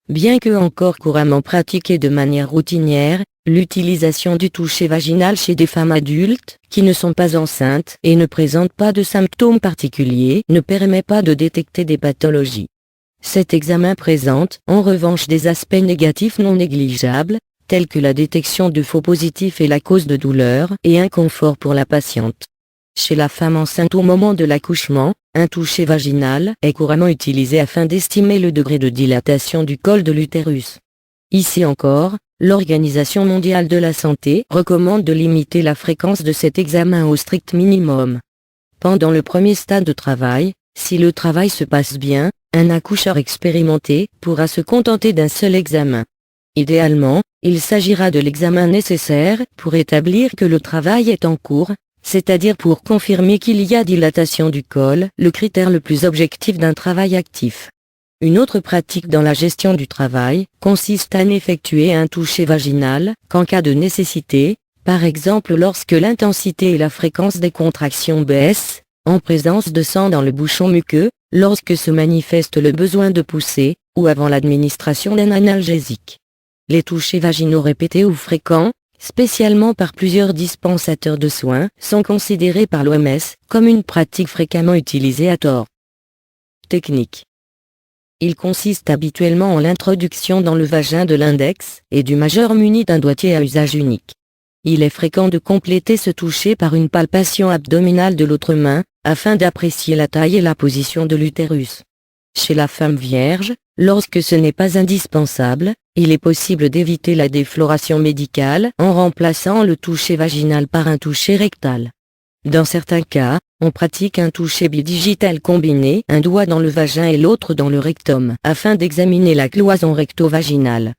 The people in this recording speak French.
Bien que encore couramment pratiquée de manière routinière, l'utilisation du toucher vaginal chez des femmes adultes, qui ne sont pas enceintes et ne présentent pas de symptômes particuliers, ne permet pas de détecter des pathologies. Cet examen présente, en revanche, des aspects négatifs non négligeables, tels que la détection de faux positifs et la cause de douleur et inconfort pour la patiente. Chez la femme enceinte au moment de l'accouchement, un toucher vaginal est couramment utilisé afin d'estimer le degré de dilatation du col de l'utérus. Ici encore, l'Organisation mondiale de la santé recommande de limiter la fréquence de cet examen au strict minimum. Pendant le premier stade de travail, si le travail se passe bien, un accoucheur expérimenté pourra se contenter d'un seul examen. Idéalement, il s'agira de l'examen nécessaire pour établir que le travail est en cours, c'est-à-dire pour confirmer qu'il y a dilatation du col, le critère le plus objectif d'un travail actif. Une autre pratique dans la gestion du travail consiste à effectuer un toucher vaginal qu'en cas de nécessité, par exemple lorsque l'intensité et la fréquence des contractions baissent, en présence de sang dans le bouchon muqueux, lorsque se manifeste le besoin de pousser, ou avant l'administration d'un analgésique. Les touchers vaginaux répétés ou fréquents, spécialement par plusieurs dispensateurs de soins, sont considérés par l'OMS comme une pratique fréquemment utilisée à tort. Technique. Il consiste habituellement en l'introduction dans le vagin de l'index et du majeur muni d'un doigté à usage unique. Il est fréquent de compléter ce toucher par une palpation abdominale de l'autre main, afin d'apprécier la taille et la position de l'utérus. Chez la femme vierge, lorsque ce n'est pas indispensable, il est possible d'éviter la défloration médicale en remplaçant le toucher vaginal par un toucher rectal. Dans certains cas, on pratique un toucher bidigital combiné, un doigt dans le vagin et l'autre dans le rectum, afin d'examiner la cloison recto-vaginale.